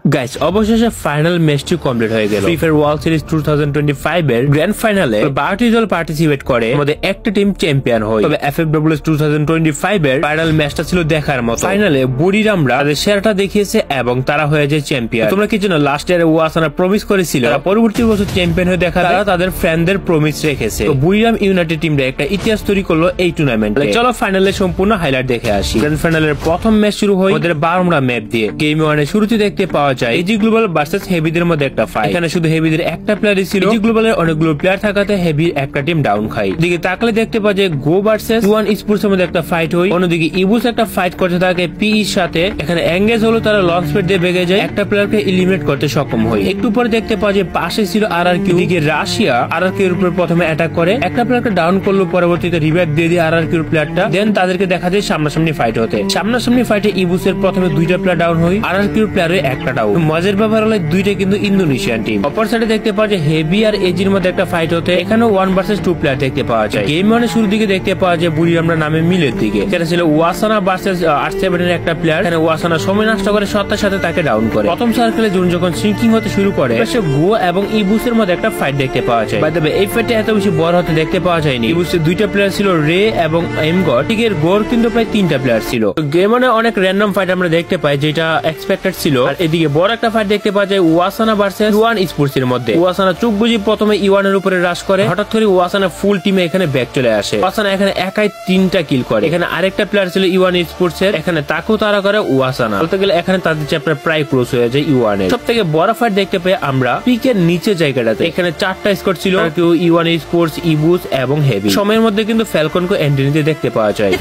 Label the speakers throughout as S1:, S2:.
S1: Guys অবশেষে final ম্যাচটি complete হয়ে গেল। ফ্রি ফায়ার ওয়ার্ল্ড সিরিজ 2025 এর গ্র্যান্ড ফাইনালে 12টি দল পার্টিসিপেট করে, মধ্যে একটা টিম চ্যাম্পিয়ন হয়। তবে FFWS 2025 এর ফাইনাল ম্যাচটা ছিল দেখার মতো। ফাইনালে বুড়িরামরা তাদের সেরাটা দেখিয়েছে এবং তারা হয়ে যায় চ্যাম্পিয়ন। তোমরা কি জানো লাস্ট ইয়ারে ওয়াসানা প্রমিস করেছিল তারা পরবর্তী বছর চ্যাম্পিয়ন হয়ে দেখাবে, তারা তাদের ফ্যানদের প্রমিস রেখেছে। তো বুড়িরাম ইউনাইটেড টিমটা একটা ইতিহাস তৈরি করলো এই টুর্নামেন্টে। চলো ফাইনালে সম্পূর্ণ হাইলাইট দেখে আসি। গ্র্যান্ড ফাইনালের প্রথম ম্যাচ শুরু হয় ওদের 12টা ম্যাপ দিয়ে। গেম 1 এর শুরুতে দেখতে পাওয়া যায় এজি গ্লোবাল ভার্সেস হেভিদের মধ্যে একটা ফাইট। এখানে শুধু হেভিদের একটা প্লেয়ারই ছিল, এজি গ্লোবালের অনেকগুলো প্লেয়ার থাকাতে হেভির একটা টিম ডাউন খায়। দিকে তাকলে দেখতে পাওয়া যায় গো ভার্সেস ওয়ান স্পোর্টস এর মধ্যে একটা ফাইট হয়। অন্যদিকে ইবুস একটা ফাইট করতে থাকে পিইর সাথে। এখানে এঙ্গেজ হলো তারা লঞ্চ প্যাড দিয়ে বেগে যায়, একটা প্লেয়ারকে এলিমিনেট করতে সক্ষম হয়। একটু পরে দেখতে পাওয়া যায় পাশে ছিল আরআরকিউ। দিকে রাশিয়া আরআরকিউ এর উপর প্রথমে অ্যাটাক করে, একটা প্লেয়ারকে ডাউন করলো, পরবর্তীতে রিভাইভ দিয়ে দিয়ে আরআরকিউ এর প্লেয়ারটা। দেন তাদেরকে দেখা যায় সামনাসামনি ফাইট হতে। সামনাসামনি ফাইটে ইবুসের প্রথমে 2টা প্লেয়ার ডাউন হয়, আরআরকিউ এর প্লেয়ারে একটা ডাউন। মজার ব্যাপার হলো দুইটা কিন্তু ইন্দোনেশিয়ান টিম। অপর সাইডে দেখতে পাওয়া যায় হেভি আর এজির মধ্যে একটা ফাইট হতে। এখানে 1 ভার্সেস 2 প্লেয়ার দেখতে পাওয়া যায়। গেম 1 এর শুরুর দিকে দেখতে পাওয়া যায় বুড়িরামরা নামে মিলের দিকে। এটা ছিল ওয়াসানা ভার্সেস R7 এর একটা প্লেয়ার। এখানে ওয়াসানা সময় নষ্ট করে সত্তার সাথে তাকে ডাউন করে। প্রথম সার্কেলে জুন যখন সিঙ্কিং হতে শুরু করে, সে গো এবং ইবুসের মধ্যে একটা ফাইট দেখতে পাওয়া যায়। বাই দ্য ওয়ে এই ফাইটটা এত বেশি বড় হতে দেখতে পাওয়া যায়নি। ইবুসের 2টা প্লেয়ার ছিল রে এবং এমগড। ঠিক এর গোর কিন্তু প্রায় 3টা প্লেয়ার ছিল। গেম 1 এ অনেক র্যান্ডম ফাইট আমরা দেখতে পাই যেটা এক্সপেক্টেড ছিল। আর এদিকে বড় একটা ফাইট দেখতে পাওয়া যায় ওয়াসানা ভার্সেস ওয়ান স্পোর্টস এর মধ্যে। ওয়াসানা চোখ বুঝি প্রথমে ইওয়ান এর উপরে রাশ করে, হঠাৎ করে ওয়াসানা ফুল টিমে এখানে ব্যাক চলে আসে। ওয়াসানা এখানে একাই 3টা কিল করে। এখানে আরেকটা প্লেয়ার ছিল ইওয়ান স্পোর্টস এর, এখানে তাকেও তারা করে ওয়াসানা। বলতে গেলে এখানে তাদের চ্যাপ্টার প্রায় ক্লোজ হয়ে যায় ইওয়ান এর। সবথেকে বড় ফাইট দেখতে পাই আমরা পিকের নিচে জায়গাটাতে। এখানে 4টা স্কোয়াড ছিল, কেউ ইওয়ান স্পোর্টস, ইবুস এবং হেভি। সময়ের মধ্যে কিন্তু ফ্যালকনকে এন্ট্রি নিতে দেখতে পাওয়া যায়।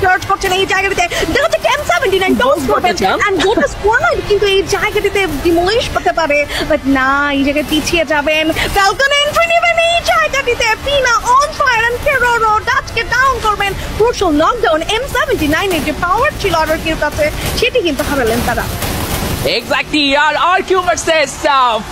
S2: এই জায়গাটাতে দেখা যাচ্ছে M79 ডাউন করবেন এন্ড গোটা স্কোয়াড কিন্তু এই জায়গাটাতে ডিমলিশ করতে পারে, বাট না এই জায়গায় পিছিয়ে যাবেন। ফ্যালকন এন্ট্রি নেবেন এই জায়গাটিতে, পিনা অন ফায়ার এন্ড টেরোরো ডাচকে ডাউন করবেন। ক্রুশাল নকডাউন M79 এর যে পাওয়ার ছিল আরআরকিউর কাছে সেটি কিন্তু হারালেন তারা।
S3: এক্স্যাক্টলি আরআরকিউ ভার্সেস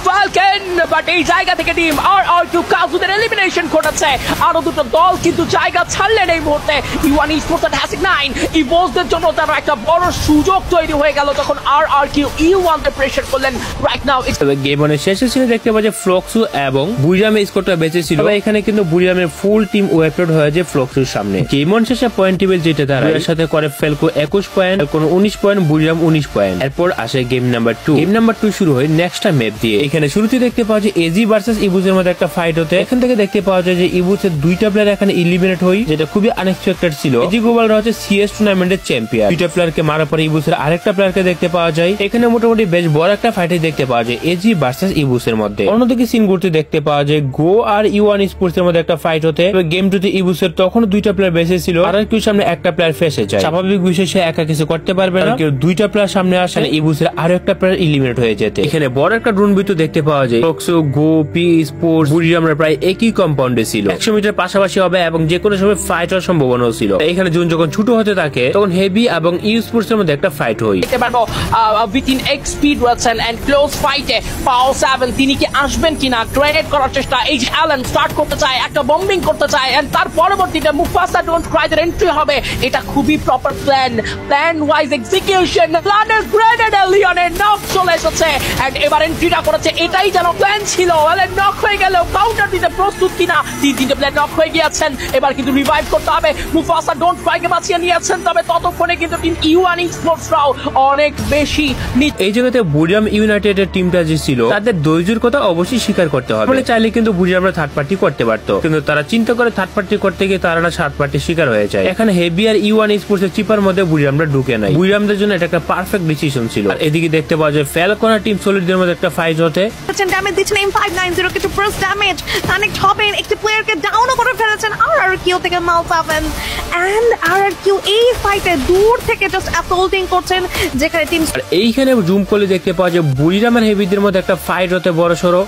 S3: ফালকন, বাট এই জায়গা থেকে টিম আরআরকিউ কাজুদের এলিমিনেশন ঘটাচ্ছে। আরো দুটো দল কিন্তু জায়গা ছাড়লেন এই মুহূর্তে। ইওয়ান স্পোর্টস আর হ্যাসিক 9 ইভোসদের জন্য তারা একটা বড় সুযোগ তৈরি হয়ে গেল যখন আরআরকিউ ইওয়ানকে প্রেসার করলেন। রাইট নাও
S1: গেম 1 এর শেষে ছিল দেখতে পাওয়া যায় ফ্লক্সু এবং বুড়িরামের স্কোরটা বেঁচে ছিল। এখানে কিন্তু বুড়িরামের ফুল টিম ওয়েপলোড হয়ে যায় ফ্লক্সুর সামনে। গেম 1 শেষে পয়েন্ট টেবিল যেটা তারা এর সাথে করে ফেলকো 21 পয়েন্ট, ফেলকো 19 পয়েন্ট, বুড়িরাম 19 পয়েন্ট। এরপর আসে গেম নাম্বার 2। গেম নাম্বার 2 শুরু হয় নেক্সট ম্যাপ দিয়ে। এখানে শুরুতে দেখতে পাওয়া যায় এজি ভার্সেস ইবুসের মধ্যে একটা ফাইট হতে। এখান থেকে দেখতে পাওয়া যায় যে ইবুসের 2টা প্লেয়ার এখানে এলিমিনেট হয়, যেটা খুবই আনএক্সপেক্টেড ছিল। এজি গ্লোবালরা হচ্ছে সিএস টুর্নামেন্টের চ্যাম্পিয়ন। 2টা প্লেয়ারকে মারার পরে ইবুসের আরেকটা প্লেয়ারকে দেখতে পাওয়া যায়। এখানে মোটামুটি বেশ বড় একটা ফাইটে দেখতে পাওয়া যায় এজি ভার্সেস ইবুসের মধ্যে। অন্যদিকে সিন ঘুরতে দেখতে পাওয়া যায় গো আর ইওয়ান স্পোর্টস এর মধ্যে একটা ফাইট হতে। গেম 2 তে ইবুসের তখন 2টা প্লেয়ার বেঁচে ছিল, আর কেউ সামনে একটা প্লেয়ার ফেসে যায়। স্বাভাবিক বিষয় সে একা কিছু করতে পারবে না, কেউ 2টা প্লেয়ার সামনে আসে, ইবুসের আরো একটা প্লেয়ার এলিমিনেট হয়ে যেতে। এখানে বড় একটা ড্রোন বিদ্যুৎ দেখতে পাওয়া যায়। ফ্লক্সু, গো, পি স্পোর্টস, বুড়িরামরা প্রায় একই কম্পাউন্ডে ছিল। 100 মিটার পাশাপাশি হবে এবং যে কোনো সময় ফাইট হওয়ার সম্ভাবনাও ছিল। এখানে জুন যখন ছোট হতে থাকে তখন হেভি এবং ইউ স্পোর্টস এর মধ্যে একটা ফাইট হয়।
S3: দেখতে পারবো উইথিন এক্সপিড রয়েছেন এন্ড ক্লোজ ফাইটে পাও 7 তিনি কি আসবেন কিনা গ্রেনেড করার চেষ্টা। এই যে অ্যালান স্টার্ট করতে চায়, একটা বম্বিং করতে চায় এন্ড তার পরবর্তীতে মুফাসা ডোন্ট ক্রাইদের এন্ট্রি হবে। এটা খুবই প্রপার প্ল্যান ওয়াইজ এক্সিকিউশন। প্ল্যানের গ্রেনেড লিওনের নক চলে এসেছে এন্ড এবার এন্ট্রিটা করেছে। এটাই যেন প্ল্যান ছিল। অ্যালান নক হয়ে গেল, কাউন্টার দিতে প্রস্তুত কিনা। 3টা প্লেয়ার নক হয়ে গিয়েছেন, এবার কিন্তু রিভাইভ করতে হবে। মুফাসা ডোন্ট ক্রাইকে বাঁচিয়ে নিয়েছেন, তবে ততক্ষণে কিন্তু টিম ইওয়ান স্পোর্টসরাও অনেক বেশি।
S1: এই জায়গাতে বুড়িরাম ইউনাইটেডের টিমটা যে ছিল তাদের ধৈর্যের কথা অবশ্যই স্বীকার করতে হবে। মানে চাইলে কিন্তু বুড়িরামরা থার্ড পার্টি করতে পারতো, কিন্তু তারা চিন্তা করে থার্ড পার্টি করতে গিয়ে তারা না থার্ড পার্টি শিকার হয়ে যায়। এখানে হেভি আর ইওয়ান স্পোর্টস এর চিপার মধ্যে বুড়িরামরা ঢুকে নাই। বুড়িরামদের জন্য এটা একটা পারফেক্ট ডিসিশন ছিল। আর এদিকে দেখতে পাওয়া যায় ফ্যালকন আর টিম সলিডদের মধ্যে একটা ফাইট হতে।
S2: ড্যামেজ দিচ্ছেন M590 কিন্তু ফার্স্ট ড্যামেজ কানেক্ট হবেন, একটি প্লেয়ারকে ডাউনও করে ফেলেছেন আরআরকিউ থেকে মাল পাবেন। এন্ড আরআরকিউ এই ফাইটে দূর থেকে জাস্ট অ্যাসল্টিং করছেন, যেখানে টিম
S1: আর এইখানে জুম করলে দেখতে পাওয়া যায় বুড়িরামের হেভিদের মধ্যে একটা ফাইট হতে বড় সরো।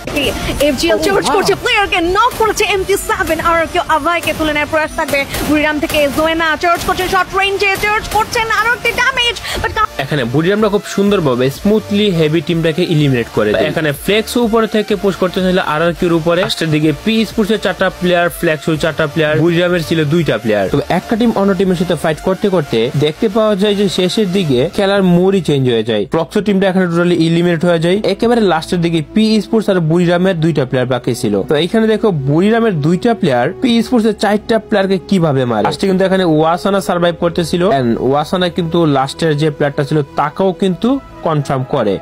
S2: এফজিএল চার্জ করছে, প্লেয়ারকে নক করেছে MT7। আরআরকিউ আভাইকে তুলে নেওয়ার প্রয়াস থাকবে। বুড়িরাম থেকে জোয়েনা চার্জ করছেন, শর্ট রেঞ্জে চার্জ করছেন, আরো একটি ড্যামেজ। বাট
S1: এখানে বুড়িরামরা খুব সুন্দরভাবে স্মুথলি হেভি টিমটাকে ইলিমিনেট করে দেয়। এখানে ফ্লেক্স উপরে থেকে পুশ করতে ছিল আরআরকিউর উপরে। লাস্টের দিকে পি স্পোর্টস এর 4টা প্লেয়ার, ফ্লেক্স 4টা প্লেয়ার, বুরিরামের ছিল 2টা প্লেয়ার। তবে একটা টিম অন্য টিমের সাথে ফাইট করতে করতে দেখতে পাওয়া যায় যে শেষের দিকে খেলার মোড়ই চেঞ্জ হয়ে যায়। প্রক্সো টিমটা এখানে টোটালি ইলিমিনেট হয়ে যায়। একেবারে লাস্টের দিকে পি স্পোর্টস আর বুরিরামের 2টা প্লেয়ার বাকি ছিল। তো এখানে দেখো বুরিরামের 2টা প্লেয়ার পি স্পোর্টস এর 4টা প্লেয়ারকে কিভাবে মারে। লাস্টে কিন্তু এখানে ওয়াসানা সার্ভাইভ করতেছিল, এন্ড ওয়াসানা কিন্তু লাস্টের যে প্লেয়ারটা ছিল তাকেও কিন্তু কনফার্ম করে।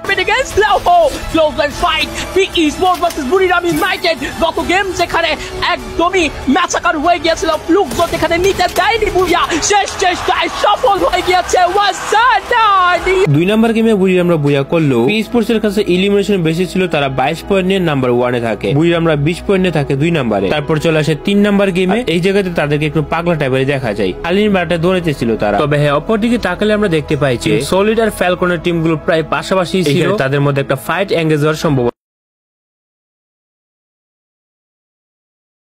S3: গত গেম যেখানে একদমই ম্যাচাকার হয়ে গিয়েছিল, ফ্লুক্স এখানে নিতে দেয়নি বুইয়া, শেষ চেষ্টায় সফল হয়ে গিয়েছে ওয়াসানা।
S1: 2 নাম্বার গেমে বুরিরামরা বুইয়া করলো। পি স্পোর্টস এর কাছে এলিমিনেশন বেশি ছিল, তারা 22 পয়েন্ট নিয়ে নাম্বার 1 এ থাকে। বুরিরামরা 20 পয়েন্ট নিয়ে থাকে 2 নাম্বারে। তারপর চলে আসে 3 নাম্বার গেমে। এই জায়গাতে তাদেরকে একটু পাগলা টাইপের দেখা যায়, আলিন বারটা দৌড়াইতে ছিল তারা। তবে হ্যাঁ, অপরদিকে তাকালে আমরা দেখতে পাই যে সলিড আর ফ্যালকনের টিমগুলো প্রায় পাশাপাশি ছিল, তাদের মধ্যে একটা ফাইট এঙ্গেজ হওয়ার সম্ভাবনা।